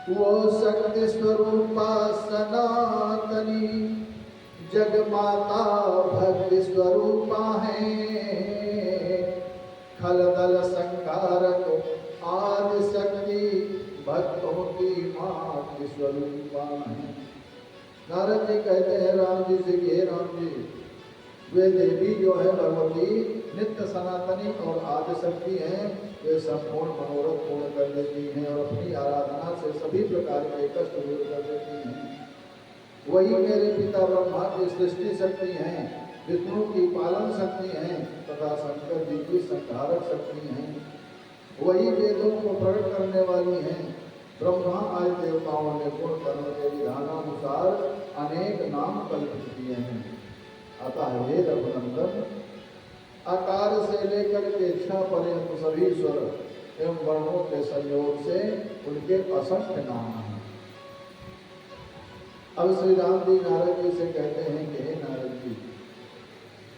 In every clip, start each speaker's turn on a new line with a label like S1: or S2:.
S1: वो शक्ति स्वरूपा सनातनी जगमाता भक्ति स्वरूपा है। खलदल संकारक आदि शक्ति भक्तों की मातृ स्वरूपा है। नारद जी कहते हैं राम जी से कि हे राम जी, वे देवी जो है भगवती नित्य सनातनी और आदि शक्ति हैं, वे संपूर्ण मनोरथ पूर्ण कर देती हैं और अपनी आराधना से सभी प्रकार के कष्ट दूर कर देती हैं। वही मेरे पिता ब्रह्मा की सृष्टि शक्ति हैं, विष्णु की पालन शक्ति हैं तथा शंकर जी की संहारक शक्ति हैं। वही वेदों को प्रकट करने वाली हैं। ब्रह्मा आदि देवताओं ने गुण कर्म के विधानानुसार अनेक नाम कल्पित किए हैं। अतः हे रघुनंदन, आकार से लेकर के इच्छा पर्यंत सभी स्वर एवं वर्णों के संयोग से उनके असंख्य नाम हैं। अब श्री राम जी नारद जी से कहते हैं कि हे नारद जी,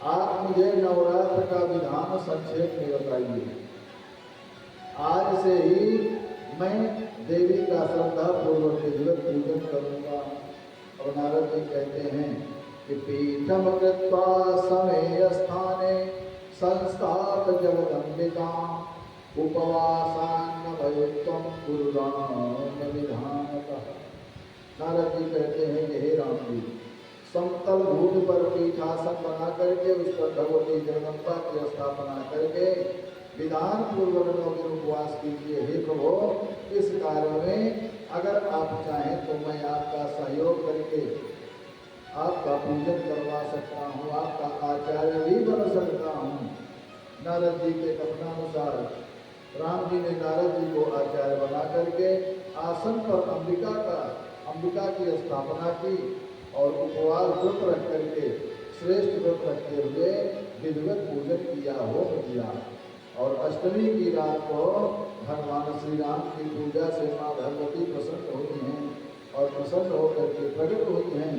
S1: आप मुझे नवरात्र का विधान संक्षेप में बताइए। आज से ही मैं देवी का श्रद्धा पूर्वक विधिवत पूजन करूंगा। और नारद जी कहते हैं कि पीठम कृत्वा समय स्थाने संस्थाप जगदम्बिका उपवासान्न भयत्वं कुरु राम विधानतः। नारद जी कहते हैं कि हे राम जी, समतल भूमि पर पीठासन बना करके उस पर भगवती जगदम्बा की स्थापना करके विधान पूर्वक 9 दिन उपवास कीजिए। हे प्रभु, इस कार्य में अगर आप चाहें तो मैं आपका सहयोग करके आपका पूजन करवा सकता हूँ, आपका आचार्य भी बन सकता हूँ। नारद जी के कथनानुसार राम जी ने नारद जी को आचार्य बना करके आसन पर अंबिका की स्थापना की और उपवास व्रत रख करके श्रेष्ठ व्रत रखते हुए विधिवत पूजन किया, होम किया। और अष्टमी की रात को भगवान श्री राम की पूजा से माँ भगवती प्रसन्न होती हैं और प्रसन्न होकर के प्रकट होती हैं।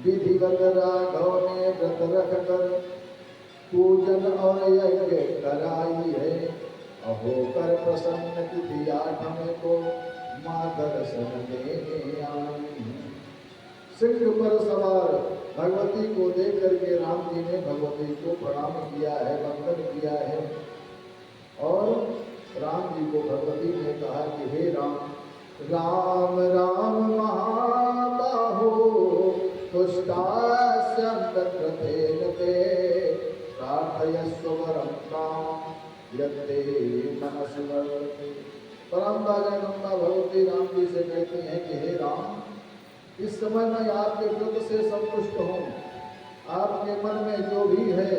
S1: विधिवत राघव ने व्रत रख कर पूजन और यज्ञ कराई है। होकर प्रसन्न तिथि 8 को माँ दर्शन देने आई। सिंह पर सवार भगवती को देख करके राम जी ने भगवती को प्रणाम किया है, वंदन किया है। और राम जी को भगवती ने कहा कि हे राम, राम राम महाबाहो तुष्टास्यन्तकृतेन ते प्रार्थयस्व वरं काम यत्ते मनसि वर्तते। परम्परा जगदम्बा भगवती राम जी से कहती हैं कि हे राम, इस समय मैं आपके व्रत से संतुष्ट हूँ। आपके मन में जो भी है,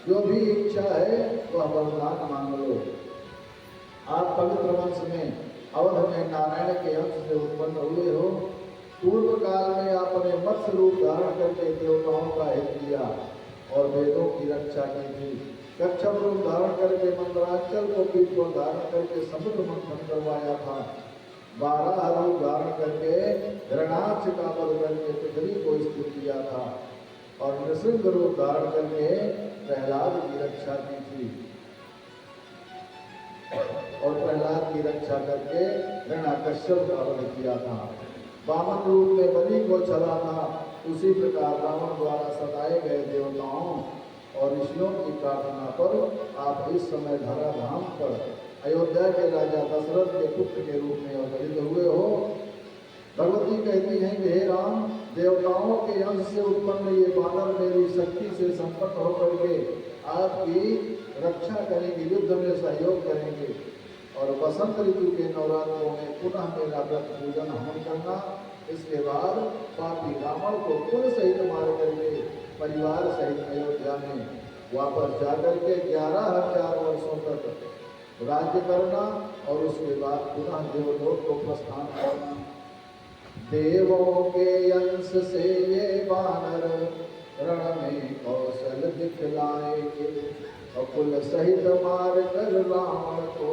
S1: जो भी इच्छा है, वह वरदान मांग लो। आप पवित्र वंश में अवध में नारायण के अंश से उत्पन्न हुए हो। पूर्व काल में आपने मत्स्य रूप धारण करके देवताओं का हित किया और वेदों की रक्षा की थी। कच्छप रूप धारण करके मंदराचल को पीठ पर धारण करके समुद्र मंथन करवाया था। 12 रूप धारण करके हिरण्याक्ष का वध करके पृथ्वी को स्थिर किया था और नृसिंह रूप धारण करके प्रहलाद की रक्षा की थी और प्रहलाद की रक्षा करके हिरण्याकश्यप का वध किया था। वामन रूप में बलि को छला था। उसी प्रकार रावण द्वारा सताए गए देवताओं और ऋषियों की प्रार्थना पर आप इस समय धराधाम पर अयोध्या के राजा दशरथ के पुत्र के रूप में अवतरित हुए हो। भगवती कहती हैं कि हे राम, देवताओं के अंश से उत्पन्न ये बानर मेरी शक्ति से संपन्न होकर के आपकी रक्षा करेंगे, युद्ध में सहयोग करेंगे और वसंत ऋतु के नवरात्रों में पुनः मेरा व्रत पूजन हवन करना। इसके बाद पापी रावण को कुल सहित मार करके परिवार सहित अयोध्या में वापस जाकर के 11,000 वर्षों तक राज्य करना और उसके बाद पुनः देवलोक को प्रस्थान करना। देवों के अंश से ये बानर रण में कौशल दिखलाएंगे और कुल सहित मार कर रावण को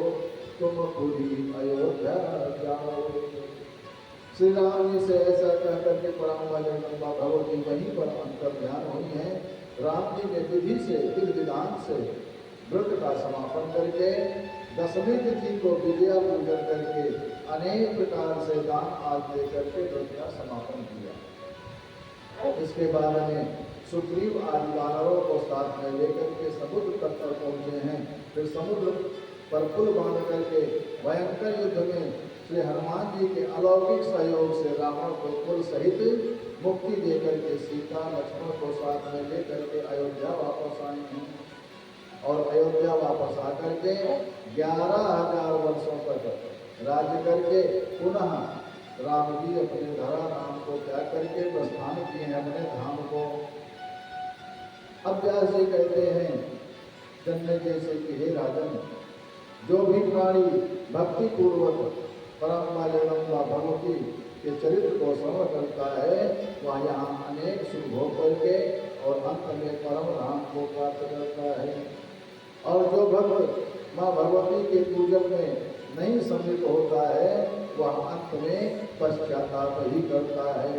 S1: तुम पूरी अयोध्या जाओगे। श्री राम जी से ऐसा कहकर के परम्परा जगदम्बा भगवती वहीं पर अंतर ध्यान हुई है। राम जी ने विधि से विधि विधान से व्रत का समापन करके 10वीं तिथि को विजया पूजन करके अनेक प्रकार से दान आदि देकर के व्रत का समापन किया। इसके बाद में सुग्रीव आदि वानरों को साथ में लेकर के समुद्र तट पर पहुंचे हैं। फिर समुद्र पर पुल बांध करके भयंकर युद्ध में श्री हनुमान जी के अलौकिक सहयोग से रावण को कुल सहित मुक्ति देकर के सीता लक्ष्मण को साथ में लेकर के अयोध्या वापस आए हैं। और अयोध्या वापस आकर के 11,000 वर्षों तक राज्य करके पुनः राम जी अपने धरा नाम को त्याग करके प्रस्थान किए हैं अपने धाम को। अब व्यास जी कहते हैं जन्म जैसे कि हे राजन, जो भी प्राणी भक्ति पूर्वक परम जगदम्बा भगवती के चरित्र को श्रवण करता है वह यहाँ अनेक सुख भोग करके और अंत में परम धाम को प्राप्त करता है। और जो भक्त माँ भगवती के पूजन में नहीं सम्मिलित होता है वह अंत में पश्चाताप ही करता है।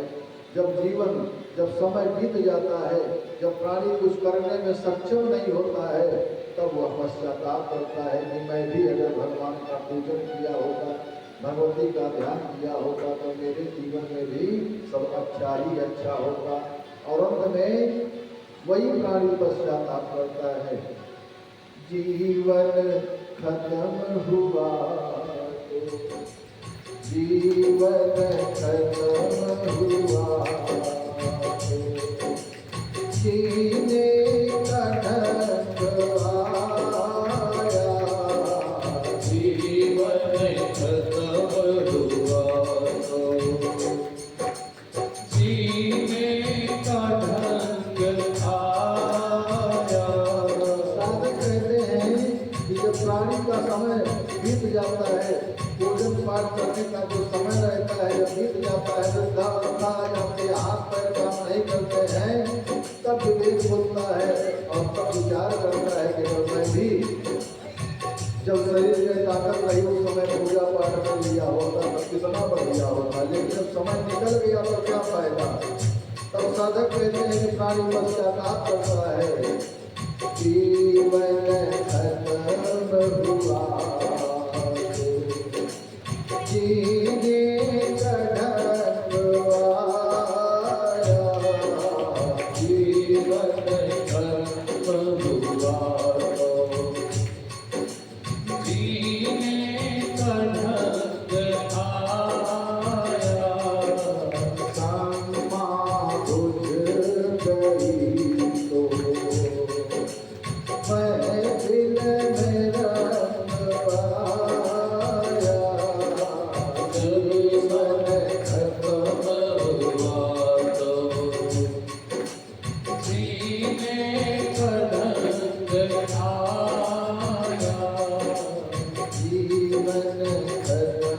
S1: जब समय बीत जाता है, जब प्राणी कुछ करने में सक्षम नहीं होता है, तब वह पश्चाताप करता है कि मैं भी अगर भगवान का पूजन किया होगा, भगवती का ध्यान किया होगा तो मेरे जीवन में भी सब अच्छा ही अच्छा होगा। और अंत में वही प्राणी पश्चाताप करता है। जीवन खत्म हुआ तो जीवन खत्म हुआ तो जीने का ढंग आया। जीवन खत्म हुआ तो जीने का ढंग आया। साधक कहते हैं कि जब प्राणी का समय बीत जाता है, पूजन पाठ करने का जो समय रहता है जब बीत जाता है, वृद्धावस्था आ जाती है, हाथ पैर काम नहीं करते हैं, तब विवेक बोलता है और तब विचार करता है कि जब मैं भी जब शरीर में ताकत रही उस समय पूजा पाठ कर लिया होता तब कितना बढ़िया होता। लेकिन जब समय निकल गया तो क्या फायदा। तब साधक कहते हैं कि प्राणी पश्चाताप करता है। जीवन खत्म हुआ जीने का ढंग आया। जीवन खत्म हुआ तो जीने का ढंग आया। सम्मा बुझ गई तो मैं दिल में रंग पाया। जीवन खत्म हुआ तो जीने का ढंग आया। जीवन खत्म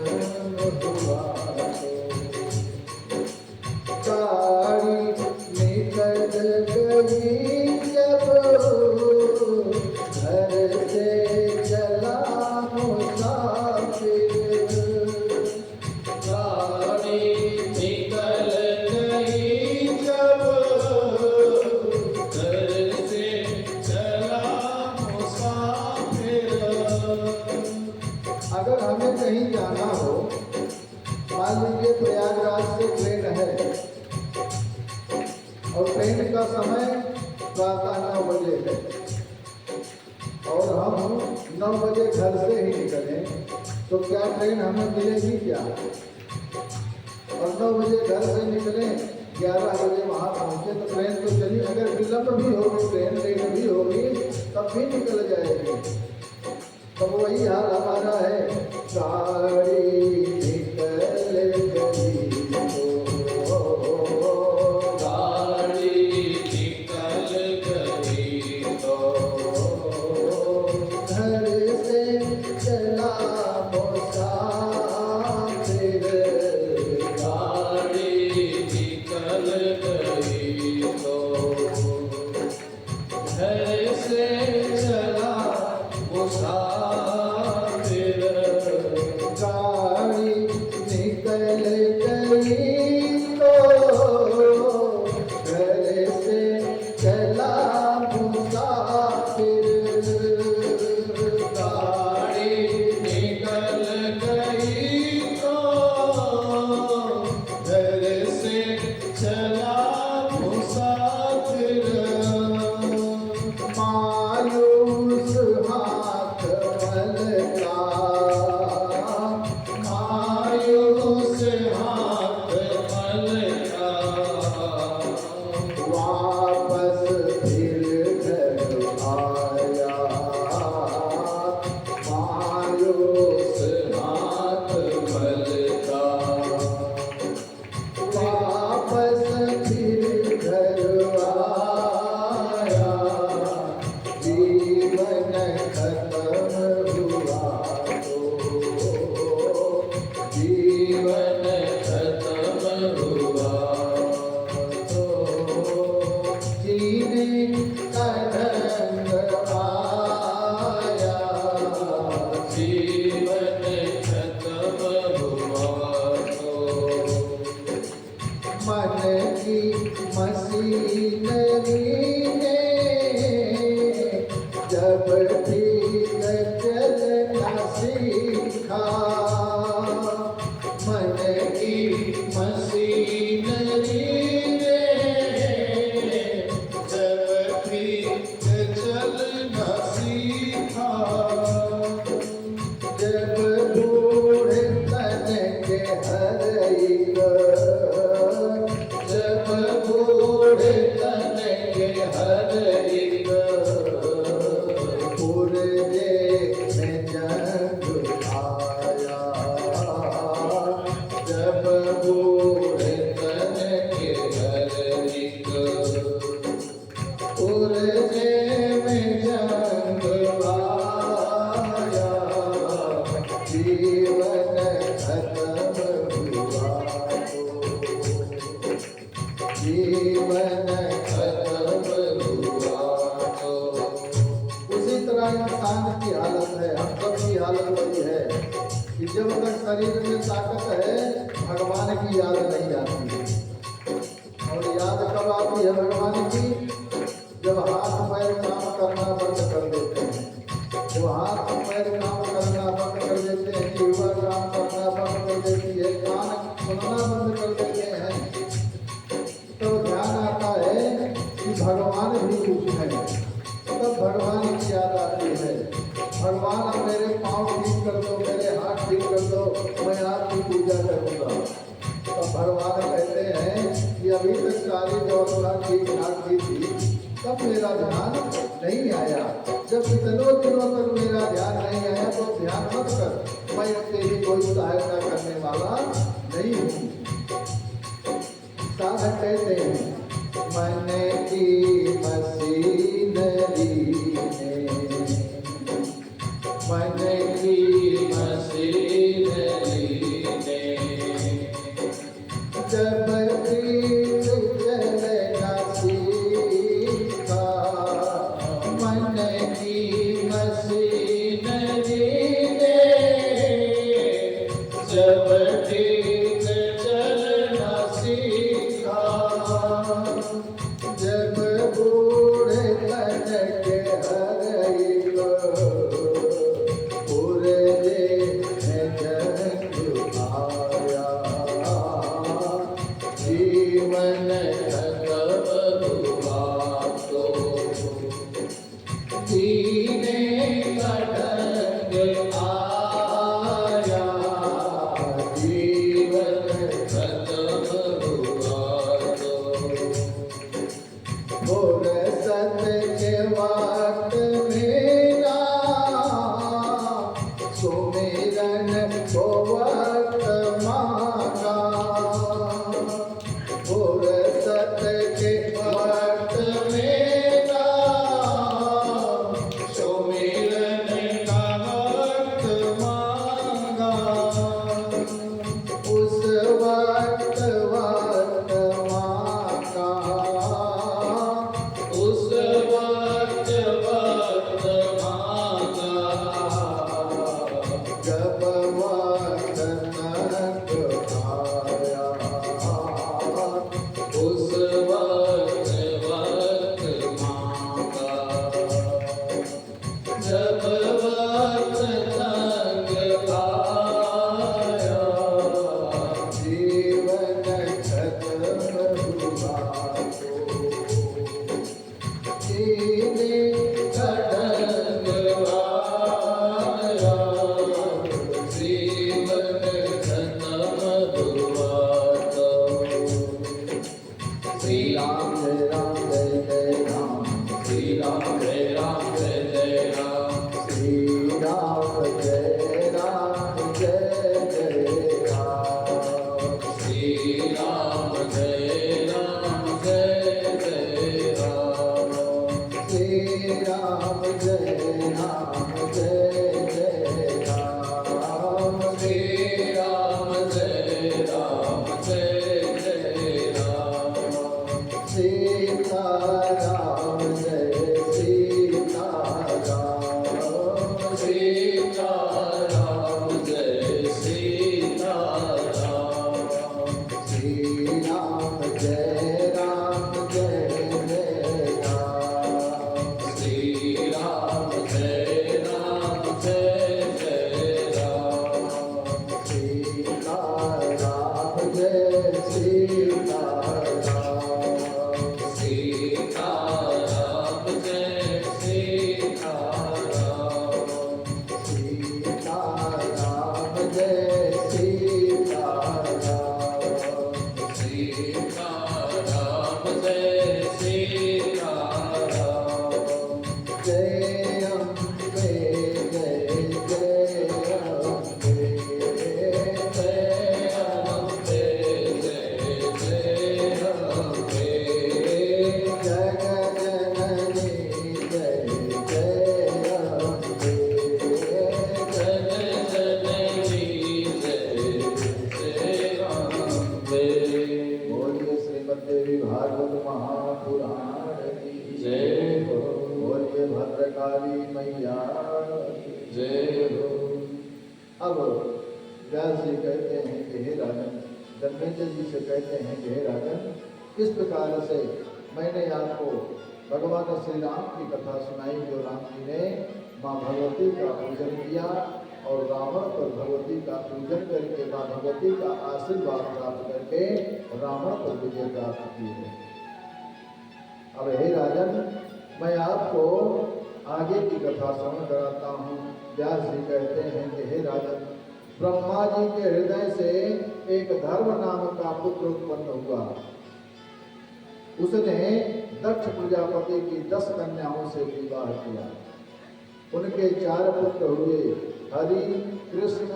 S1: हुआ तो गाड़ी निकल गई जब घर से चला मुसाफिर। गाड़ी निकल गई जब घर से चला मुसाफिर। अगर हमें कहीं जाना हो, मान लीजिए प्रयागराज से ट्रेन है और ट्रेन का समय प्रातः 9 बजे है और हम 9 बजे घर से ही निकलें तो क्या ट्रेन हमें मिलेगी क्या? और 9 बजे घर से निकलें 11 बजे वहाँ पहुँचे तो ट्रेन तो चली, अगर विलम्ब भी होगी, ट्रेन लेट भी होगी तब भी निकल जाएगी। तब वही हाल हमारा है। गाड़ी निकल गई तो गाड़ी निकल गई तो घर से चला मुसाफिर। गाड़ी निकल गई तो घर से चला मुसाफिर। गाड़ी निकल गई तो घर से चला मुसाफिर। गाड़ी निकल गई जीवन खत्म हुआ तो जीने का ढंग आया।
S2: जीवन खत्म हुआ तो
S1: मन की मशीनरी ने जब ठीक चलना सीखा। मन की मशीनरी ने जब ठीक चलना सीखा। जब बूढ़े तन के हर एक, जब बूढ़े तन के हर एक पुरजे में जंग आया। जब बूढ़े तन के हर एक पुरजे में जंग आया। जीवन खत्म हुआ तो जीवन खत्म हुआ तो। उसी तरह इंसान की हालत है, हम सब की हालत वही है कि जब तक शरीर में ताकत है भगवान की याद नहीं आती है। और याद कब आती है भगवान की? जब हाथ पैर काम करना बंद कर देते हैं। जब हाथ पैर काम करना बंद कर देते हैं, जीवा काम करना बंद कर देती है, कान सुनना बंद कर देते हैं, तब ध्यान आता है कि भगवान भी कुछ है। तब भगवान की याद आती है। भगवान अब मेरे पाँव ठीक कर दो, मेरे हाथ ठीक कर दो, मैं आपकी पूजा करूँगा। तो भगवान कहते हैं कि अभी तक सारी व्यवस्था ठीक ठाक की थी, तब मेरा ध्यान नहीं आया। जब इतनों दिनों तक मेरा ध्यान नहीं आया तो ध्यान मत कर, मैं तेरी कोई सहायता करने वाला नहीं हूँ। साधक कहते हैं मन की मशीनरी ने, मन की
S2: मशीनरी ने
S1: जब ठीक चलना सीखा। मन की
S2: मशीनरी ने जब ठीक चलना सीखा।
S1: जब बूढ़े तन के हर एक पुरजे में जंग आया। जीवन
S2: खत्म हुआ तो
S1: जीने
S2: का ढंग
S1: आया। जीवन
S2: खत्म हुआ तो
S1: फुर्सत के वक्त मेरा सुमिरन को वक्त मांगा। फुर्सत के वक्त मेरा
S2: सुमिरन का वक्त मांगा।
S1: उस वक्त मांगा।
S2: उस वक्त मांगा
S1: जब वक्त व्यास जी कहते हैं कि हे राजन, जन्मेजय जी से कहते हैं कि हे राजन, किस प्रकार से मैंने आपको भगवान श्री राम की कथा सुनाई, जो राम जी ने माँ भगवती का पूजन किया और रावण पर भगवती का पूजन करके माँ भगवती का आशीर्वाद प्राप्त करके रावण पर विजय प्राप्त की है। अब हे राजन, मैं आपको आगे की कथा श्रवण कराता हूँ। व्यास जी कहते हैं कि हे राजन, ब्रह्मा जी के हृदय से एक धर्म नाम का पुत्र उत्पन्न हुआ। उसने दक्ष प्रजापति की 10 कन्याओं से विवाह किया। उनके 4 पुत्र हुए, हरि, कृष्ण,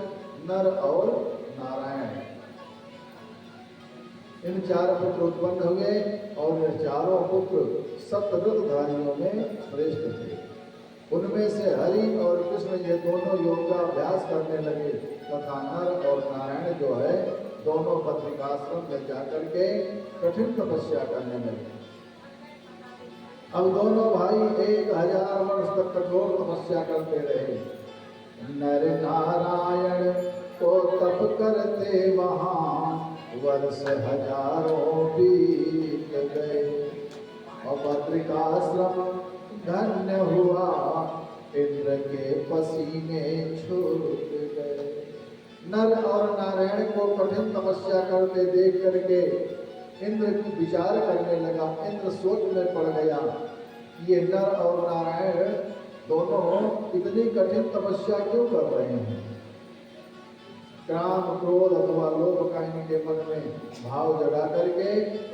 S1: नर और नारायण। इन 4 पुत्र उत्पन्न हुए और इन चारों पुत्र सप्तऋतुधारियों में श्रेष्ठ थे। उनमें से हरि और कृष्ण ये दोनों योग का अभ्यास करने लगे तथा नर और नारायण जो है दोनों बद्रिकाश्रम में जाकर के कठिन तपस्या करने लगे। अब दोनों भाई 1000 वर्ष तक कठोर तपस्या करते रहे। नर नारायण को तप करते वहां वर्ष हजारों बीत गए और बद्रिकाश्रम धन्य हुआ, इंद्र के पसीने छूट गए। नर और नारायण को कठिन तपस्या करते देख करके इंद्र की विचार करने लगा। इंद्र सोच में पड़ गया, ये नर और नारायण दोनों इतनी कठिन तपस्या क्यों कर रहे हैं? काम, क्रोध अथवा लोभ का इनके मन में भाव जगा करके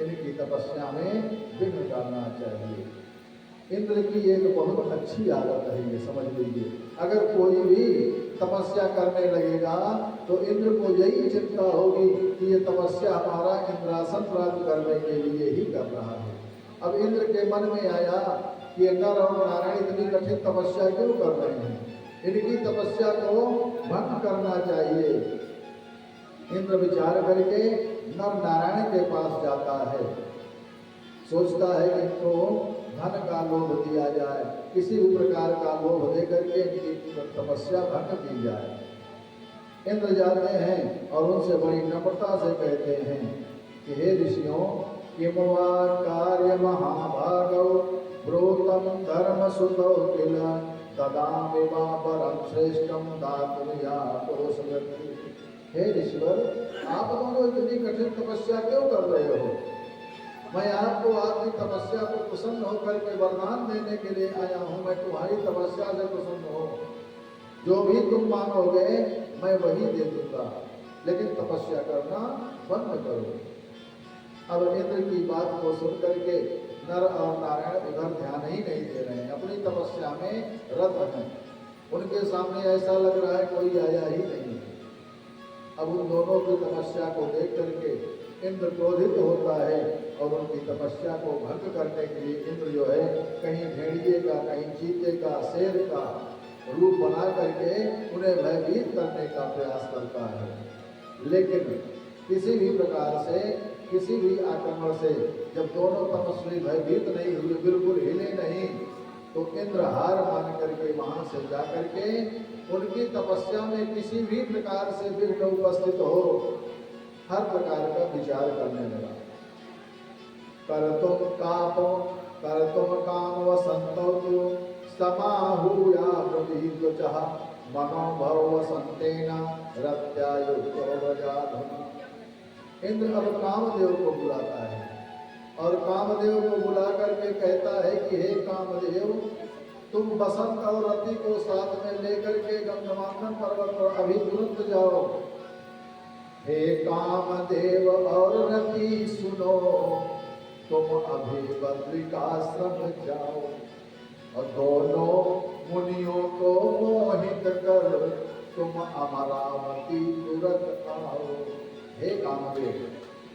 S1: इनकी तपस्या में विघ्न डालना चाहिए। इंद्र की एक बहुत अच्छी आदत है, ये समझ लीजिए। अगर कोई भी तपस्या करने लगेगा तो इंद्र को यही चिंता होगी कि ये तपस्या हमारा इंद्रासन प्राप्त करने के लिए ही कर रहा है। अब इंद्र के मन में आया कि ये नर और नारायण इतनी कठिन तपस्या क्यों कर रहे हैं, इनकी तपस्या को भंग करना चाहिए। इंद्र विचार करके नर नारायण के पास जाता है, सोचता है कि इनको धन का लोभ दिया जाए, किसी भी प्रकार का लोभ दे करके इनकी तपस्या भंग की जाए। इंद्र जाते हैं और उनसे बड़ी नम्रता से कहते हैं कि हे ऋषियों, किमवा कार्य महाभागौ ब्रूतम धर्म सुतो किल ददामि वा परम श्रेष्ठम दातुम या पुरुष व्यक्ति। हे ऋषिवर, आप दोनों इतनी कठिन तपस्या क्यों कर रहे हो? मैं आपको आपकी तपस्या को प्रसन्न होकर के वरदान देने के लिए आया हूँ। मैं तुम्हारी तपस्या से प्रसन्न हूँ, जो भी तुम मांगोगे मैं वही दे दूंगा, लेकिन तपस्या करना बंद करो। अब इंद्र की बात को सुन करके नर और नारायण इधर ध्यान ही नहीं दे रहे हैं, अपनी तपस्या में रत हैं। उनके सामने ऐसा लग रहा है कोई आया ही नहीं। अब उन दोनों की तपस्या को देख करके इंद्र क्रोधित होता है और उनकी तपस्या को भंग करने के लिए इंद्र जो है कहीं भेड़िए का, कहीं चीते का, शेर का रूप बना करके उन्हें भयभीत करने का प्रयास करता है। लेकिन किसी भी प्रकार से, किसी भी आक्रमण से जब दोनों तपस्वी भयभीत नहीं हुए, बिल्कुल हिले नहीं, तो इंद्र हार मान करके वहां से जा करके उनकी तपस्या में किसी भी प्रकार से विघ्न उपस्थित हो, हर प्रकार का विचार करने लगा। करतुम काम वसंतो समाहूया प्रतीत्वचः मनोभव वसंतेन रत्यायुक्तो वजाधुना। इंद्र अब कामदेव को बुलाता है और कामदेव को बुला करके कहता है कि हे कामदेव, तुम बसंत और रति को साथ में लेकर के गंधमादन पर्वत पर अभी तुरंत जाओ। हे कामदेव और रति सुनो, तुम अभी बद्रिकाश्रम जाओ और दोनों मुनियों को मोहित कर तुम अमरावती तुरंत आओ। हे कामदेव,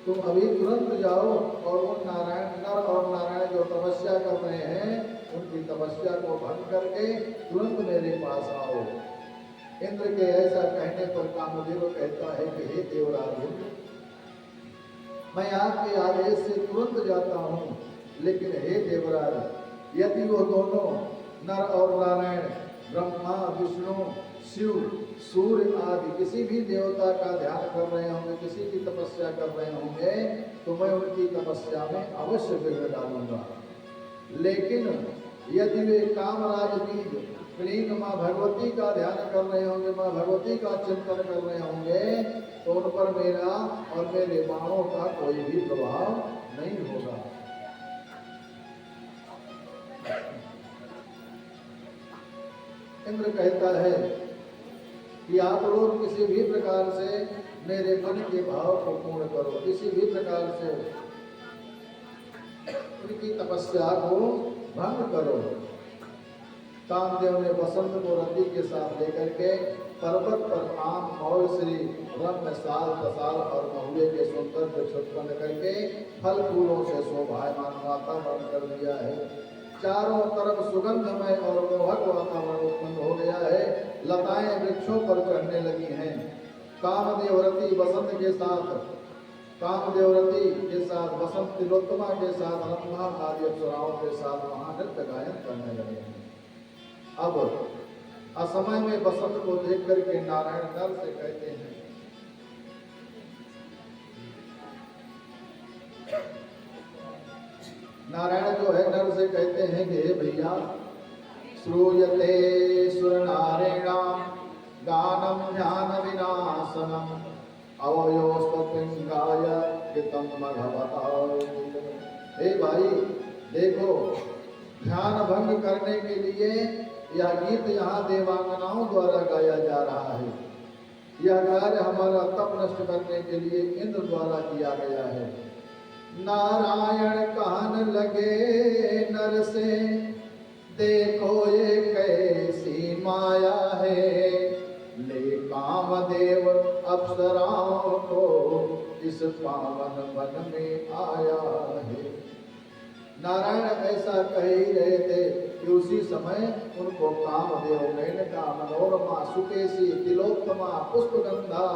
S1: तुम अभी तुरंत जाओ और उन नर और नारायण जो तपस्या कर रहे हैं उनकी तपस्या को भंग करके तुरंत मेरे पास आओ। इंद्र के ऐसा कहने पर कामदेव कहता है कि हे देवराज, मैं आपके आदेश से तुरंत जाता हूँ, लेकिन हे देवराज, यदि वो दोनों नर और नारायण ब्रह्मा, विष्णु, शिव सूर्य आदि किसी भी देवता का ध्यान कर रहे होंगे, किसी की तपस्या कर रहे होंगे, तो मैं उनकी तपस्या में अवश्य विघ्न डालूंगा। लेकिन यदि वे कामराज बीज प्रीत माँ भगवती का ध्यान कर रहे होंगे, माँ भगवती का चिंतन कर रहे होंगे, तो उन पर मेरा और मेरे बाणों का कोई भी प्रभाव नहीं होगा। इंद्र कहता है कि आप लोग किसी भी प्रकार से मेरे मन के भाव को पूर्ण करो, किसी भी प्रकार से उनकी तपस्या को भंग करो। कामदेव ने बसंत को रति के साथ लेकर के पर्वत पर आम और श्री रम्य साल तसाल और महुए के सुंदर वृक्ष उत्पन्न करके फल फूलों से शोभायमान वातावरण कर दिया है। चारों तरफ सुगंधमय और मोहक वातावरण उत्पन्न हो गया है। लताएं वृक्षों पर चढ़ने लगी हैं। कामदेवरती बसंत के साथ, कामदेवरती के साथ बसंत तिलोत्तमा के साथ रंभा आदि अप्सराओं के साथ महानृत्य गायन करने लगे हैं। अब असमय में बसंत को देख करके नारायण नर से कहते हैं, नारायण जो है नर से कहते हैं कि हे भैया, श्रूयते सुरनारेणा गानम ध्यान विनाशनम अवयोस्पिंगाय कृतम भगवता। हे भाई देखो, ध्यान भंग करने के लिए यह गीत यहाँ देवांगनाओं द्वारा गाया जा रहा है। यह कार्य हमारा तप नष्ट करने के लिए इंद्र द्वारा किया गया है। नारायण कहन लगे नर से, देखो ये कैसी माया है, ले कामदेव अप्सराओं को इस पावन वन में आया है। नारायण ऐसा कह ही रहे थे कि उसी समय उनको कामदेव, मेनका, मनोरमा, सुकेशी, तिलोत्तमा, पुष्पगंधा,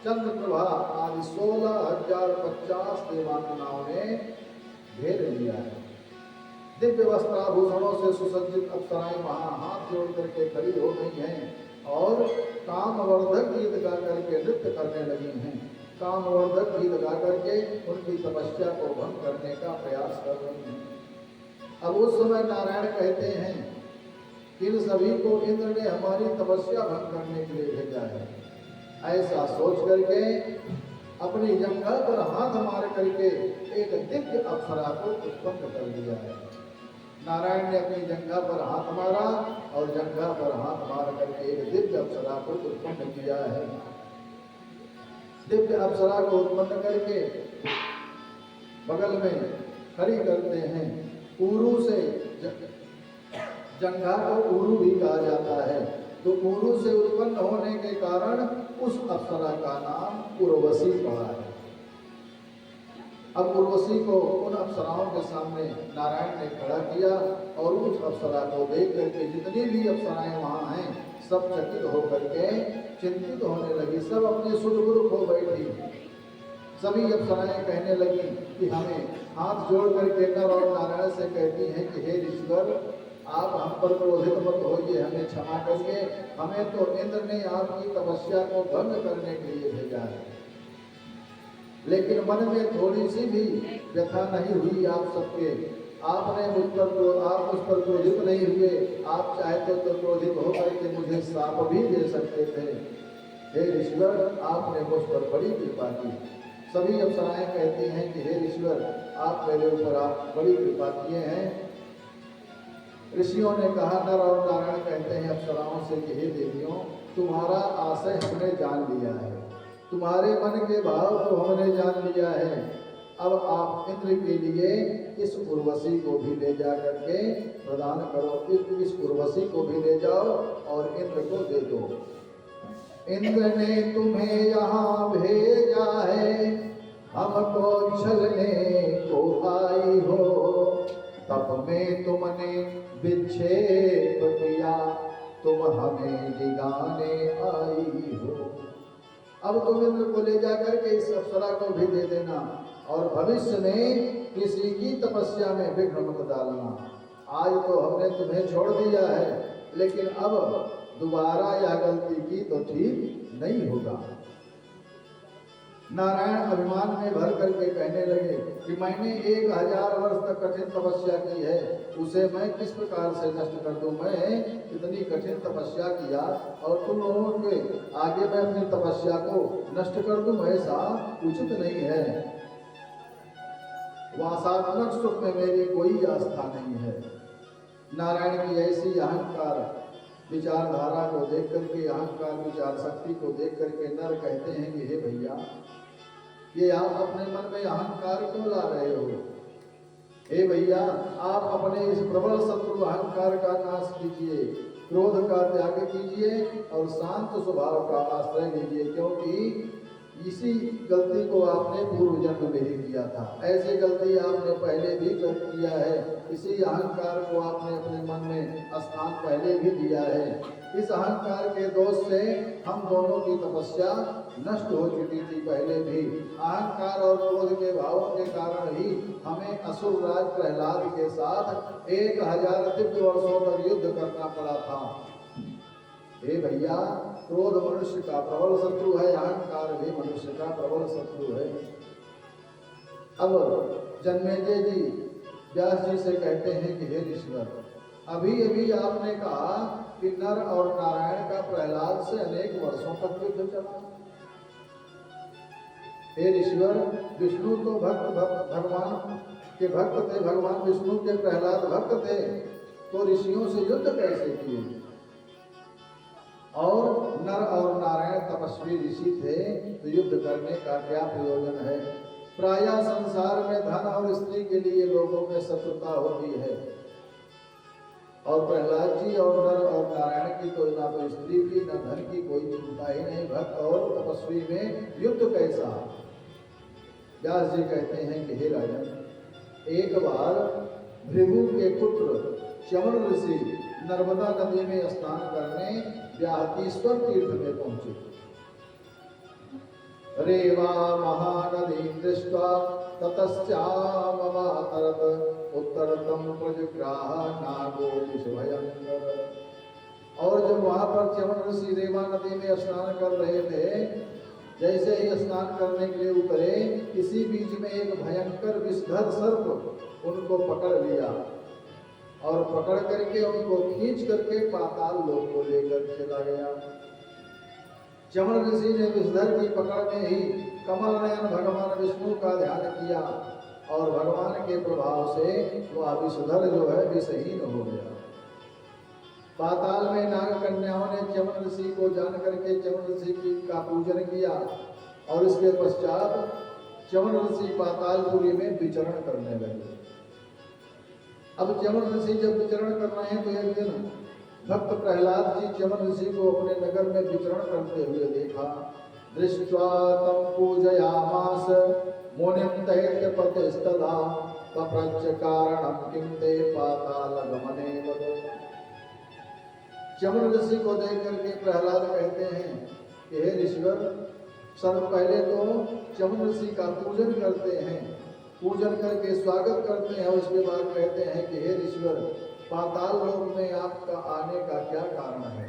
S1: चंद्रप्रभा आदि 16,050 देवांगनाओं ने घेर लिया है। दिव्य वस्त्राभूषणों से सुसज्जित अप्सराएं वहां हाथ जोड़ करके खड़ी हो गई हैं और कामवर्धक गीत गा करके नृत्य करने लगी हैं। कामवर्धक गीत गा करके उनकी तपस्या को भंग करने का प्रयास कर रही हैं। अब उस समय नारायण कहते हैं कि इन सभी को इंद्र ने हमारी तपस्या भंग करने के लिए भेजा है। ऐसा सोच करके अपनी जंघा पर हाथ मार करके एक दिव्य अप्सरा को उत्पन्न कर दिया है। नारायण ने अपनी जंघा पर हाथ मारा और जंघा पर हाथ मार करके एक दिव्य अप्सरा को उत्पन्न किया है। दिव्य अप्सरा को उत्पन्न करके बगल में खड़ी करते हैं। ऊरू से, जंघा को ऊरू भी कहा जाता है, तो ऊरू से उत्पन्न होने के कारण उस अप्सरा का नाम उर्वशी पड़ा है। अब उर्वशी को उन अप्सराओं के सामने नारायण ने खड़ा किया और उस अप्सरा को देख करके जितनी भी अप्सराएं वहां हैं सब चकित होकर के चिंतित होने लगी। सब अपने सुरगुरु खो बैठी। सभी अप्सराएं कहने लगी कि हमें हाथ जोड़ करके नर और नारायण से कहती हैं कि हे ईश्वर, आप हम पर क्रोधित मत होइए, हमें क्षमा करिए। हमें तो इंद्र ने आपकी तपस्या को भंग करने के लिए भेजा है, लेकिन मन में थोड़ी सी भी व्यथा नहीं हुई आप सबके। आपने मुझ पर क्रोधित नहीं हुए। आप चाहते तो क्रोधित होकर के मुझे श्राप भी दे सकते थे। हे ईश्वर, आपने मुझ पर बड़ी कृपा की। सभी अप्सराएं कहती हैं कि हे ईश्वर, आप मेरे ऊपर आप बड़ी कृपा किए हैं। ऋषियों ने कहा, नर और नारायण कहते हैं अप्सराओं से कि हे देवियों, तुम्हारा आशय हमने जान लिया है, तुम्हारे मन के भाव को हमने जान लिया है। अब आप इंद्र के लिए इस उर्वशी को भी ले जा करके प्रदान करो। इस उर्वशी को भी ले जाओ और इंद्र को दे दो। इंद्र ने तुम्हें यहाँ भेजा है, हमको छलने को आई हो। तप में तुमने विक्षेप किया, तुम हमें जिगाने आई हो। अब तुम इंद्र को ले जाकर के इस अप्सरा को भी दे देना और भविष्य में किसी की तपस्या में विघ्न मत डालना। आज तो हमने तुम्हें छोड़ दिया है, लेकिन अब दोबारा यह गलती की तो ठीक नहीं होगा। नारायण अभिमान में भर करके कहने लगे कि मैंने 1000 वर्ष तक कठिन तपस्या की है, उसे मैं किस प्रकार से नष्ट कर दूं? मैं इतनी कठिन तपस्या किया और तुम लोगों के आगे मैं अपनी तपस्या को नष्ट कर दूं, ऐसा उचित नहीं है। वासात्मक सुख में मेरी कोई आस्था नहीं है। नारायण की ऐसी अहंकार विचारधारा को देख करके, अहंकार विचार शक्ति को देख करके नर कहते हैं कि हे भैया, ये आप अपने मन में अहंकार क्यों ला रहे हो? हे भैया, आप अपने इस प्रबल शत्रु अहंकार का नाश कीजिए, क्रोध का त्याग कीजिए और शांत स्वभाव का आश्रय लीजिए, क्योंकि इसी गलती को आपने पूर्व जन्म में ही किया था। ऐसी गलती आपने पहले भी कर किया है। इसी अहंकार को आपने अपने मन में स्थान पहले भी दिया है। इस अहंकार के दोष से हम दोनों की तपस्या नष्ट हो चुकी थी पहले भी। अहंकार और क्रोध के भावों के कारण ही हमें असुर राज प्रहलाद के साथ 1000 दिव्य वर्षों तक युद्ध करना पड़ा था। हे भैया, क्रोध मनुष्य का प्रबल शत्रु है, अहंकार भी मनुष्य का प्रबल शत्रु है। अब जन्मेजय जी व्यास जी से कहते हैं कि हे ऋषिवर, अभी अभी आपने कहा कि नर और नारायण का प्रहलाद से अनेक वर्षों तक युद्ध चला। हे ऋषिवर, विष्णु तो भगवान के भक्त थे, भगवान विष्णु के प्रहलाद भक्त थे, तो ऋषियों से युद्ध कैसे किए? और नर और नारायण तपस्वी ऋषि थे, तो युद्ध करने का क्या प्रयोजन है? प्रायः संसार में धन और स्त्री के लिए लोगों में शत्रुता होती है, और प्रहलाद जी और नर और नारायण की तो ना तो स्त्री की ना धन की कोई चिंता ही नहीं। भक्त और तपस्वी में युद्ध कैसा? व्यास जी कहते हैं कि हे राजन, एक बार भृगु के पुत्र च्यवन ऋषि नर्मदा नदी में स्नान करने व्याहतीश्वर तीर्थ में पहुंचे। रेवा महानदी दृष्ट्वा ततश्चामवातरत उत्तरतम प्रजग्राह नागो विषभयंकर। और जब वहां पर च्यवन ऋषि रेवा नदी में स्नान कर रहे थे, जैसे ही स्नान करने के लिए उतरे, इसी बीच में एक भयंकर विषधर सर्प उनको पकड़ लिया और पकड़ करके उनको खींच करके पाताल लोक को लेकर चला गया। च्यवन ऋषि ने विषधर की पकड़ में ही कमल नयन भगवान विष्णु का ध्यान किया और भगवान के प्रभाव से वह विषधर जो है विषहीन हो गया। पाताल में नाग कन्याओं ने च्यवन ऋषि को जान करके च्यवन ऋषि का पूजन किया और इसके पश्चात च्यवन ऋषि पातालपुरी में विचरण करने लगे। अब च्यवन ऋषि जब विचरण कर रहे हैं, तो एक दिन भक्त प्रहलाद जी च्यवन ऋषि को अपने नगर में विचरण करते हुए देखा। दृष्ट्वा तम पूजयामास मुनिं दैत्यपतिस्तदा पप्रच्छ कारणं किं ते पातालगमने वद। च्यवन ऋषि को देख करके प्रहलाद कहते हैं कि हे ऋषिवर, सर्व पहले तो च्यवन ऋषि का पूजन करते हैं, पूजन करके स्वागत करते हैं और उसके बाद कहते हैं कि हे ऋषिवर, पाताल लोक में आपका आने का क्या कारण है?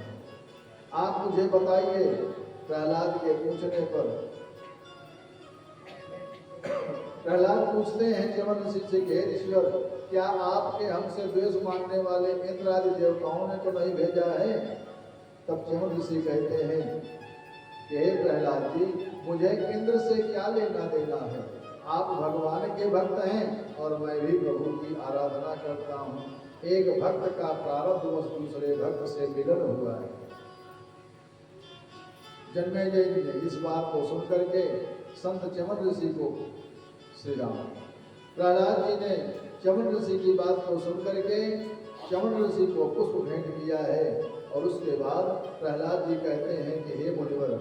S1: आप मुझे बताइए। प्रहलाद के पूछने पर प्रहलाद पूछते हैं च्यवन ऋषि से कि हे ऋषिवर, क्या आपके हमसे द्वेष मानने वाले इंद्र आदि देवताओं ने तो नहीं भेजा है? तब च्यवन ऋषि कहते हैं कि हे प्रहलाद जी, मुझे इंद्र से क्या लेना देना है? आप भगवान के भक्त हैं और मैं भी प्रभु की आराधना करता हूँ। एक भक्त का प्रारब्ध दूसरे भक्त से मिलन हुआ है। जन्मेजय जी ने इस बात को सुन करके संत च्यवन ऋषि को श्री राम प्रहलाद जी ने च्यवन ऋषि की बात को सुन करके च्यवन ऋषि को पुष्प भेंट किया है। और उसके बाद प्रहलाद जी कहते हैं कि हे मुनिवर,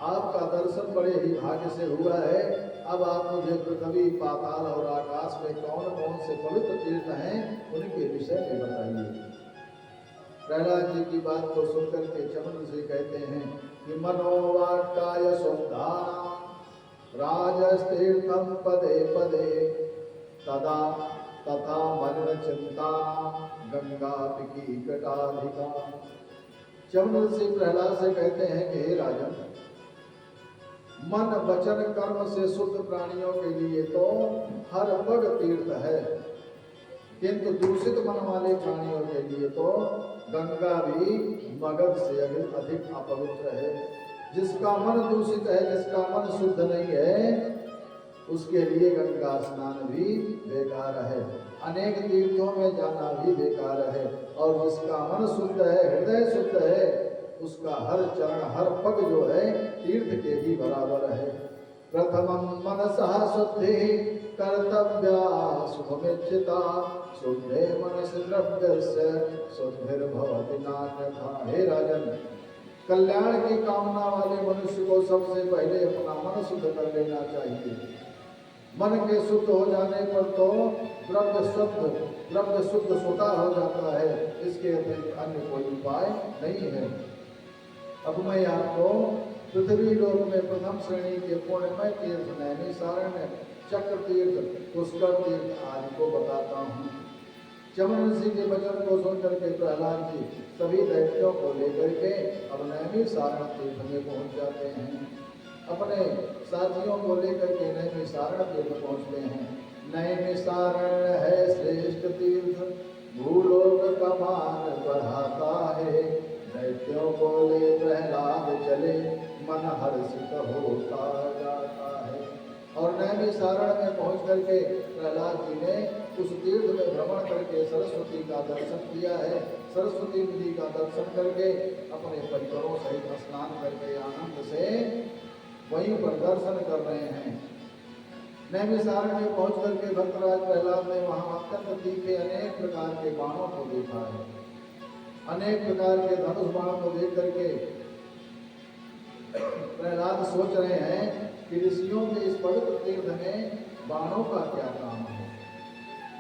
S1: आपका दर्शन बड़े ही भाग्य से हुआ है। अब आप मुझे पृथ्वी, पाताल और आकाश में कौन कौन से पवित्र तीर्थ हैं, उनके विषय में बताइए। प्रहलाद जी की बात को सुनकर के च्यवन ऋषि कहते हैं कि मनोवाक्काय सौधानां राजस्तीर्थं पदे पदे तदा तथा मलिन चिंता गंगा पिकी कटाधिका। चवन ऋषि प्रहलाद से कहते हैं कि हे राजन, मन वचन कर्म से शुद्ध प्राणियों के लिए तो हर पग तीर्थ है, किंतु दूषित मन वाले प्राणियों के लिए तो गंगा भी मगध से अधिक अपवित्र है। जिसका मन दूषित है, जिसका मन शुद्ध नहीं है, उसके लिए गंगा स्नान भी बेकार है, अनेक तीर्थों में जाना भी बेकार है। और जिसका मन शुद्ध है, हृदय शुद्ध है, उसका हर चरण हर पग जो है तीर्थ के ही बराबर है। प्रथमं मनसः शुद्धि कर्तव्या शुभमिच्छिता, शुद्धे मनसि द्रव्यस्य शुद्धिर्भवति नान्यथा। हे राजन, कल्याण की कामना वाले मनुष्य को सबसे पहले अपना मन शुद्ध कर लेना चाहिए। मन के शुद्ध हो जाने पर तो द्रव्य शुद्ध स्वतः हो जाता है, इसके अतिरिक्त अन्य कोई उपाय नहीं है। अब मैं आपको पृथ्वी लोक में प्रथम श्रेणी के पुण्यमय तीर्थ नैमिषारण्य, चक्र तीर्थ, पुष्कर तीर्थ आदि को बताता हूँ। चवन ऋषि के वचन को सुनकर के प्रहलाद जी सभी दैत्यों को लेकर के अब नैमिषारण्य तीर्थ में पहुँच जाते हैं। अपने साथियों को लेकर के नैमिषारण्य तीर्थ पहुँचते हैं। नैमिषारण्य है श्रेष्ठ तीर्थ, भूलोक का मान बढ़ाता है। दैत्यों को ले प्रहलाद चले, मन हर्षित होता जाता है। और नैमिषारण्य में पहुँच करके प्रहलाद जी ने उस तीर्थ में भ्रमण करके सरस्वती का दर्शन किया है। सरस्वती नदी का दर्शन करके अपने परिवारों सहित स्नान करके आनंद से वहीं पर दर्शन कर रहे हैं। नैमिषारण्य में पहुँच करके भक्तराज प्रहलाद ने वहाँ अत्यंत तीखे अनेक प्रकार के बाणों को देखा है। अनेक प्रकार के धनुष बाण को देख करके प्रहलाद सोच रहे हैं कि ऋषियों के इस पवित्र तीर्थ में बाणों का क्या काम है।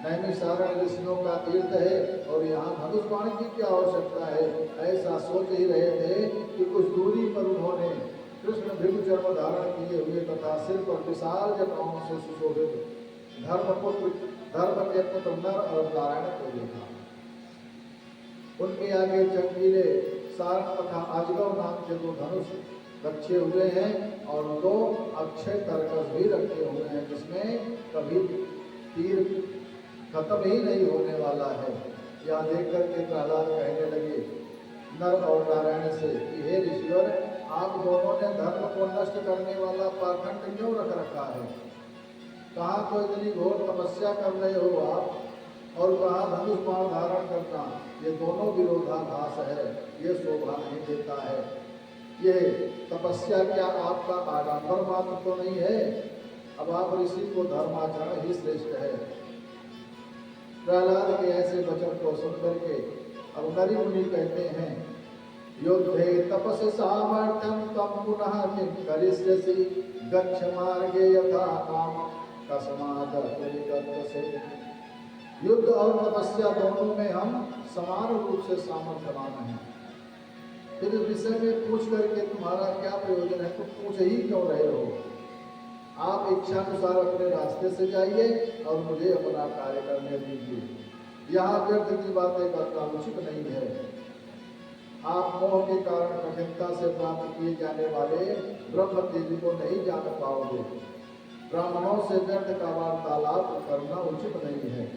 S1: नैमिषारण्य ऋषियों का तीर्थ है और यहाँ धनुष बाण की क्या आवश्यकता है। ऐसा सोच ही रहे थे कि कुछ दूरी पर उन्होंने कृष्ण भृगु चर्म धारण किए हुए तथा सिर पर विशाल जटाओं से सुशोभित धर्म के पुत्र नर और नारायण को देखा। उनके आगे चमकीले सारंग तथा अजगव नाम के दो धनुष रखे हुए हैं और दो अक्षय तरकस भी रखे हुए हैं, जिसमें कभी तीर खत्म ही नहीं होने वाला है। यह देख करके प्रहलाद कहने लगे नर और नारायण से कि हे ऋषिवर, आप दोनों ने धर्म को नष्ट करने वाला पाखंड क्यों रख रखा है। कहाँ तो इतनी घोर तपस्या कर रहे हो आप, और कहाँ धनुष बाण धारण करना। ये दोनों विरोधाभास है, ये शोभा नहीं देता है। ये तपस्या क्या आपका आडंबर मात्र तो नहीं है। अब आप ऋषि को धर्माचरण ही श्रेष्ठ है। प्रहलाद के ऐसे वचन को सुनकर के अब नरी मुनि कहते हैं योद्धे तपस सामर्थ्यम तम पुनः किं करिष्यसि, गच्छ मार्गे यथा काम कस्मात् से। युद्ध और तपस्या दोनों में हम समान रूप से सामर्थ्यवान हैं। फिर इस विषय में पूछ करके तुम्हारा क्या प्रयोजन है, तुम पूछ ही क्यों रहे हो। आप इच्छानुसार अपने रास्ते से जाइए और मुझे अपना कार्य करने दीजिए। यहाँ व्यर्थ की बातें करना उचित नहीं है। आप मोह के कारण कठिनता से प्राप्त किए जाने वाले ब्रह्म तेज को नहीं जान पाओगे। ब्राह्मणों से व्यर्थ का वार्तालाप करना उचित नहीं है।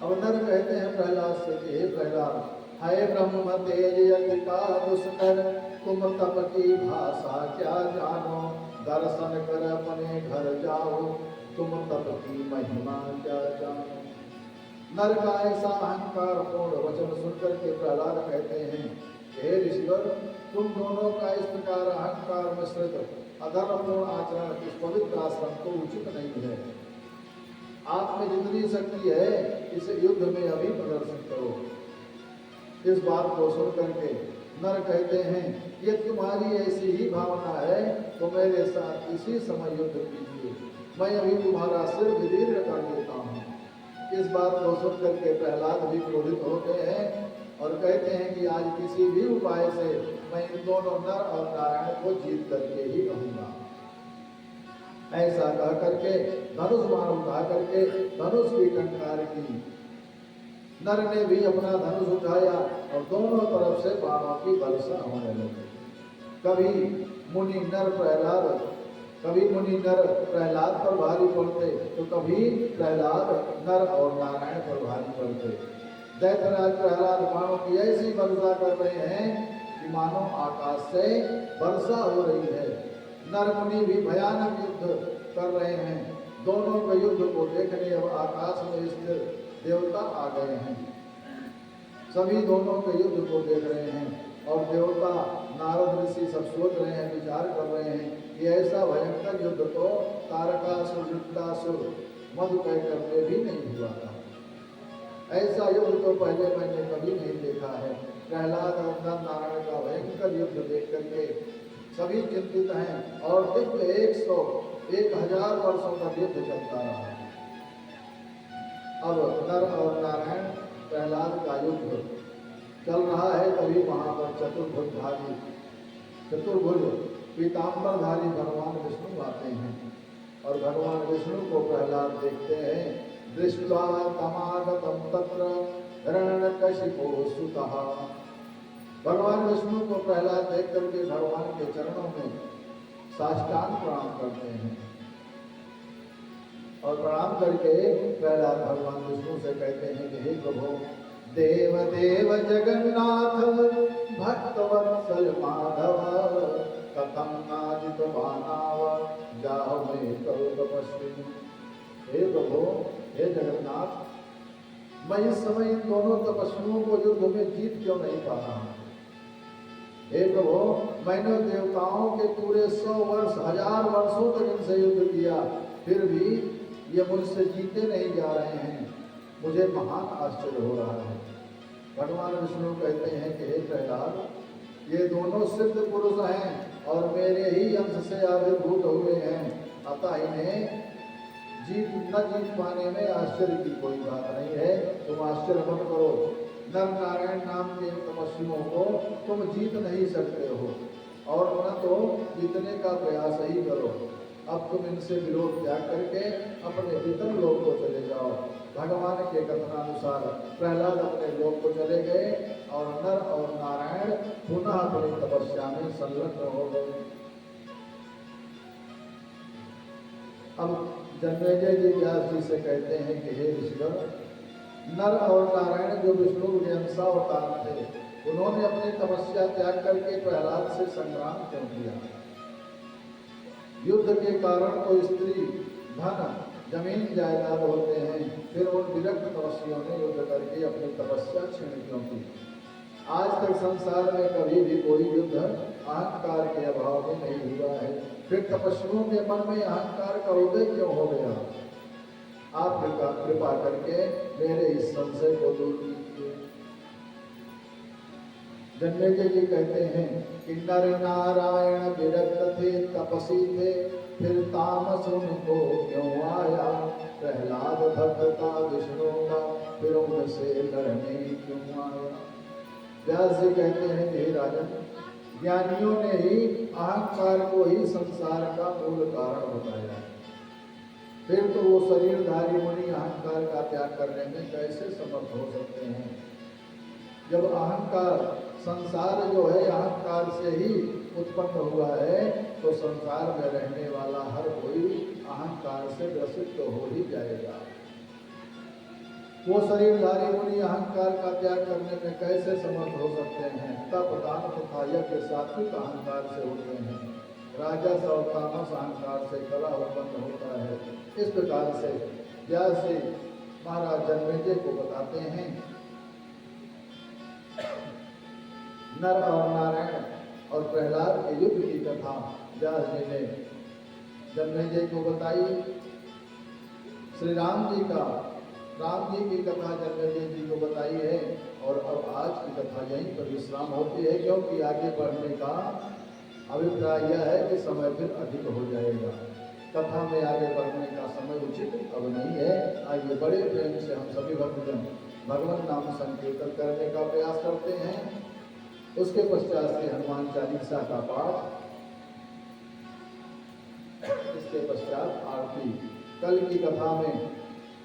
S1: अब नर कहते हैं प्रहलाद से कि हे प्रहलाद, हाय ब्रह्म तेज यज्ञ का दुष्कर, तुम तप की भाषा क्या जानो। दर्शन कर अपने घर जाओ, तुम तप की महिमा क्या जानो। नर का ऐसा अहंकार पूर्ण वचन सुनकर के प्रहलाद कहते हैं हे ऋषिवर, तुम दोनों का इस प्रकार अहंकार मिश्रित अधर्मपूर्ण आचरण इस पवित्र आश्रम को उचित नहीं है। आप में जितनी शक्ति है इसे युद्ध में अभी प्रदर्शित करो। इस बात को सुन करके नर कहते हैं ये तुम्हारी ऐसी ही भावना है तो मेरे साथ इसी समय युद्ध कीजिए, मैं अभी तुम्हारा सिर विदीर्ण कर देता हूँ। इस बात को सुन करके प्रहलाद भी क्रोधित होते हैं और कहते हैं कि आज किसी भी उपाय से मैं इन दोनों नर और नारायण को जीत करके ही रहूंगा। ऐसा कह करके धनुष बाण उठा करके धनुष की टंकार की। नर ने भी अपना धनुष उठाया और दोनों तरफ से बाणों की वर्षा होने लगी। कभी मुनि नर प्रहलाद पर भारी पड़ते तो कभी प्रहलाद नर और नारायण पर भारी पड़ते। दैत्यराज प्रहलाद बाणों की ऐसी वर्षा कर रहे हैं कि मानो आकाश से वर्षा हो रही है। नर मुनि भी भयानक युद्ध कर रहे हैं। दोनों के युद्ध को देखने अब आकाश में स्थिर देवता आ गए हैं। सभी दोनों के युद्ध को देख रहे हैं और देवता नारद ऋषि सब सोच रहे हैं, विचार कर रहे हैं कि ऐसा भयंकर युद्ध तो तारकासुर, वृत्रासुर, मधुकैटभ में भी नहीं हुआ था। ऐसा युद्ध तो पहले मैंने कभी नहीं देखा है। प्रहलाद और नर नारायण का भयंकर युद्ध देख करके सभी चिंतित हैं और दिव्य 1000 वर्षों का युद्ध चलता रहा। अब नर और नारायण प्रहलाद का युद्ध चल रहा है। तभी वहां पर चतुर्भुज पीताम्बरधारी भगवान विष्णु आते हैं और भगवान विष्णु को प्रहलाद देखते हैं। दृष्ट्वा तमागतम तत्र हिरण्यकशिपो सुतः। भगवान विष्णु को प्रहलाद देख करके भगवान के चरणों में साष्टांग प्रणाम करते हैं और प्रणाम करके प्रहलाद भगवान विष्णु से कहते हैं कि हे प्रभु, देव देव जगन्नाथ भक्तवत्सल माधव, कथम नाजित मानव जाओ में करो तपस्वी। हे प्रभु, हे जगन्नाथ, मैं इस समय इन दोनों तपस्वियों को युद्ध में जीत क्यों नहीं पा रहा हूं। हे प्रभु, मैंने देवताओं के पूरे 100 वर्ष 1000 वर्षों तक इनसे युद्ध किया, फिर भी ये मुझसे जीते नहीं जा रहे हैं। मुझे महान आश्चर्य हो रहा है। भगवान विष्णु कहते हैं कि हे प्रहलाद, ये दोनों सिद्ध पुरुष हैं और मेरे ही अंश से आविर्भूत हुए हैं, अतः इन्हें न जीत पाने में आश्चर्य की कोई बात नहीं है। तुम आश्चर्य मत करो। नर नारायण नाम के तपस्वियों को तुम जीत नहीं सकते हो और न तो जीतने का प्रयास ही करो। अब तुम इनसे विरोध त्याग करके अपने पितर लोक को चले जाओ। भगवान के कथनानुसार प्रहलाद अपने लोक को चले गए और नर और नारायण पुनः अपनी तपस्या में संलग्न हो गए। अब जन्मेजय जी व्यास जी से कहते हैं कि हे ऋषिवर, नर और नारायण जो विष्णु के अंशावतार थे, उन्होंने अपनी तपस्या त्याग करके प्रहलाद से संग्राम क्यों किया। युद्ध के कारण तो स्त्री, धन, जमीन जायदाद होते हैं, फिर उन विरक्त तपस्वियों ने युद्ध करके अपनी तपस्या क्षीण क्यों की। आज तक संसार में कभी भी कोई युद्ध अहंकार के अभाव में नहीं हुआ है, फिर तपस्वियों के मन में अहंकार का उदय क्यों हो गया। आप कृपा करके मेरे इस संशय को दूर कीजिए। जन्मेजय जी कहते हैं कि नर नारायण विरक्त थे, तपसी थे, फिर तामस उनको क्यों आया। प्रहलाद भक्ता विष्णु का, फिर उनसे लड़ने क्यों आया। व्यास जी कहते हैं हे राजन, ज्ञानियों ने ही अहंकार को ही संसार का मूल कारण बताया, फिर तो वो शरीरधारी मुनि अहंकार का त्याग करने में कैसे समर्थ हो सकते हैं। जब अहंकार, संसार जो है अहंकार से ही उत्पन्न हुआ है, तो संसार में रहने वाला हर कोई अहंकार से ग्रसित तो हो ही जाएगा। वो शरीरधारी मुनि अहंकार का त्याग करने में कैसे समर्थ हो सकते हैं। तप, दान तथा यज्ञ सात्विक अहंकार से होते हैं, राजस और तामस अहंकार से कला उत्पन्न होता है। इस प्रकार से व्यास जी महाराज जन्मेजय को बताते हैं नर और नारायण और प्रहलाद के युद्ध की कथा व्यास जी ने जन्मेजय को बताई। श्री राम जी की कथा जन्मेजय जी को बताई है और अब आज की कथा यहीं पर विश्राम होती है, क्योंकि आगे बढ़ने का अभिप्राय यह है कि समय फिर अधिक हो जाएगा। कथा में आगे बढ़ने का समय उचित अब नहीं है। आइए बड़े प्रेम से हम सभी भक्तजन भगवान नाम संकीर्तन करने का प्रयास करते हैं। उसके पश्चात से हनुमान चालीसा का पाठ, इसके पश्चात आरती। कल की कथा में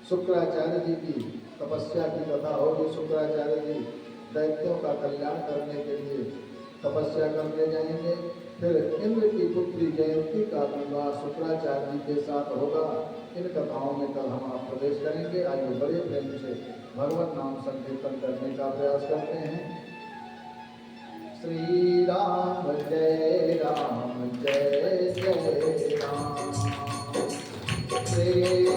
S1: शुक्राचार्य जी की तपस्या की कथा होगी। शुक्राचार्य जी दैत्यों का कल्याण करने के लिए तपस्या करने जाएंगे। फिर इंद्र की पुत्री जयंती का विवाह शुक्राचार्य जी के साथ होगा। इन कथाओं में कल हम आप प्रवेश करेंगे। आइए बड़े प्रेम से भगवत नाम संकीर्तन करने का प्रयास करते हैं। श्री राम जय जय राम। श्री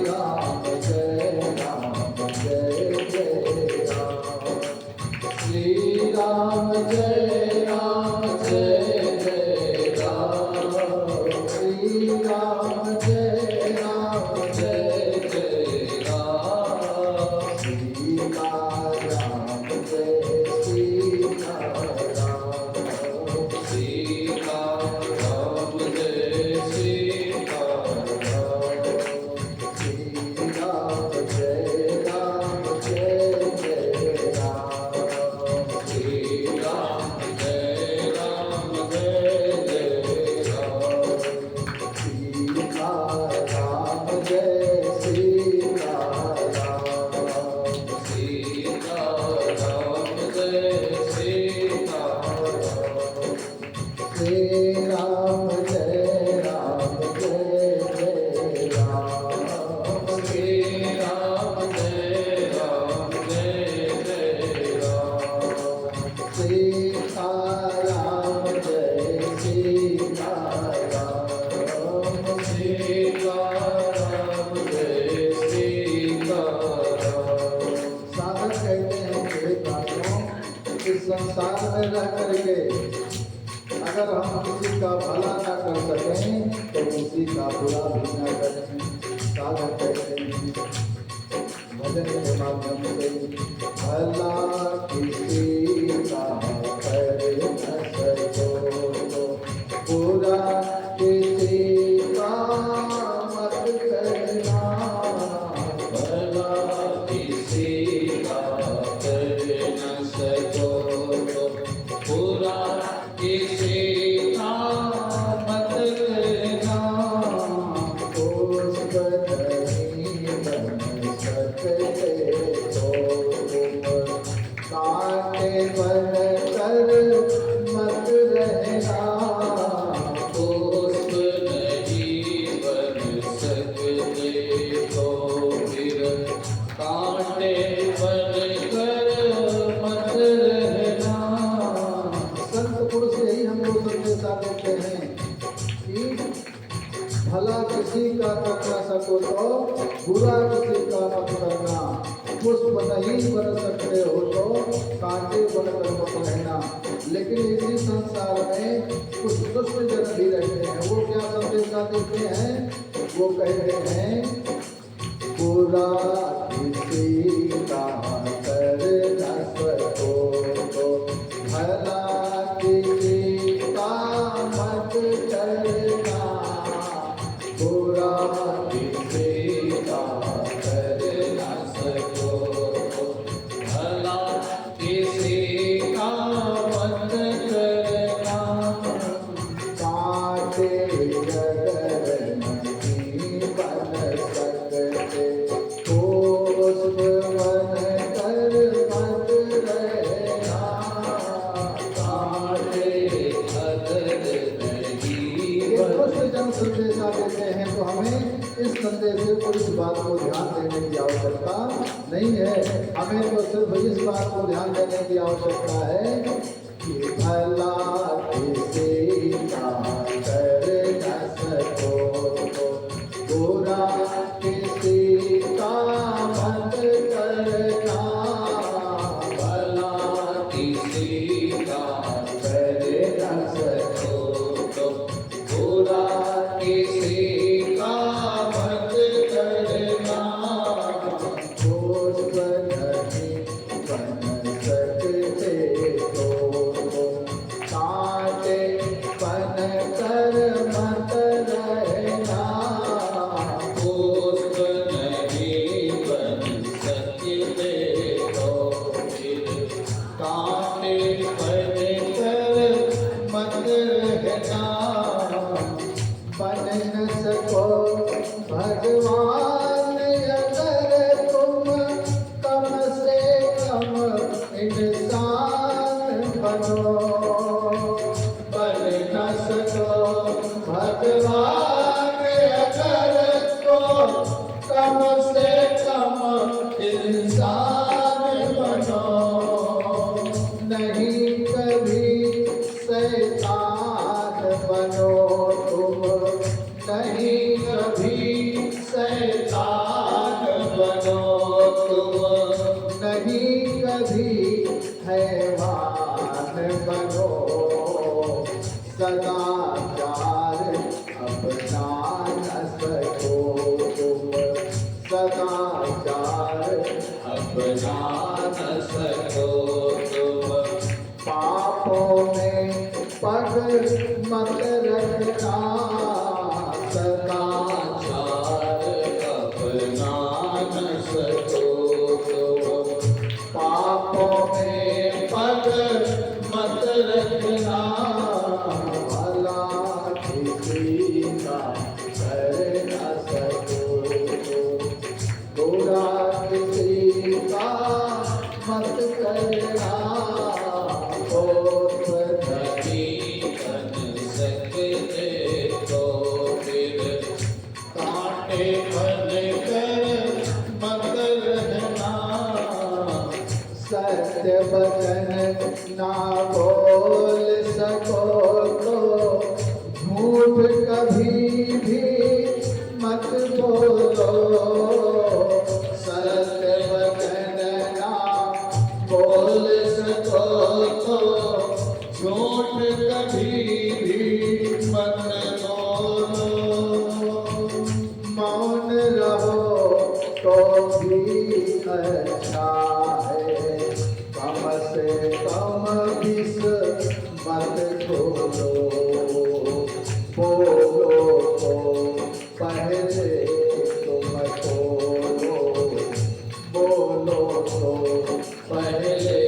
S1: राम जय जय राम। श्री राम जय जय राम। श्री राम जय जय राम। सीता राम जय सीता राम।
S2: सीता राम जय सीता राम।
S1: श्री राम जय जय राम।
S2: श्री राम जय जय राम।
S1: सीता राम जय सीता राम।
S2: सीता राम जय सीता राम।
S1: श्री राम जय जय राम।
S2: श्री राम जय जय राम।
S1: सीता राम जय सीता राम।
S2: सीता राम जय सीता राम।
S1: साधक कहते हैं कि प्राणियों इस संसार में रह करके अगर हम किसी का भला ना कर सकें तो किसी का बुरा भी ना करें। साधक कहते हैं कि भजन के माध्यम से भला किसी का कर न सको, बुरा किसी का मत करना।
S2: भला किसी का कर न सको, बुरा किसी का मत करना।
S1: दोस्त नहीं बन सकते तो कांटे बन कर मत रहना।
S2: दोस्त नहीं बन सकते तो फिर कांटे बन कर मत रहना।
S1: संत पुरुष यही हमको संदेशा देते हैं कि भला किसी का कर न सको तो बुरा किसी का मत करना। पुष्प नहीं बन सकते हो तो कांटे बनकर मत रहना। लेकिन इसी संसार में कुछ दुष्ट जन भी रहते हैं। वो क्या संदेशा देते हैं? वो कहते हैं बुरा किसी का कर न सको तो भला किसी का मत करना। बुरा
S2: किसी का कर न सको, भला किसी का मत करना।
S1: कांटे अगर नहीं बन सकते दोस्त बन कर मत रहना।
S2: कांटे अगर नहीं
S1: ये
S2: बन
S1: दुष्ट जन संदेशा देते हैं तो हमें इस संदेश से कोई इस बात को ध्यान देने की आवश्यकता नहीं है। हमें तो सिर्फ इस बात को ध्यान देने की आवश्यकता है कि भला किसी का कर न सको तो बुरा किसी का मत करना।
S2: भला किसी का कर न सको तो बुरा किसी का मत करना।
S1: दोस्त नहीं बन सकते तो कांटे बन कर मत रहना।
S2: दोस्त नहीं बन सकते तो फिर कांटे बन कर मत रहना।
S1: बन न सको भगवान अगर तुम कम
S2: नहीं कभी शैतान बनो तुम,
S1: नहीं कभी हैवान बनो, सदाचार अपना न सको तुम, सदाचार
S2: अपना न सको तुम।
S1: पापों में पग मत रखना,
S2: सदाचार अपना न सको तुम।
S1: पापों
S2: में पग मत रखना,
S1: भला किसी का कर न सको, बुरा किसी का मत करना, होठ
S2: नहीं बन सकते तो फिर कांटे बन कर मत रहना।
S1: सत्य वचन ना बोल सको तो झूठ कभी भी मत बोलो, सत्य वचन ना
S2: बोल सको तो झूठ कभी भी मत बोलो।
S1: मौन रहो तो भी अच्छा है, कम से कम विष मत खोलो, बोलो तो पहले तुम खोलो, बोलो तो
S2: पहले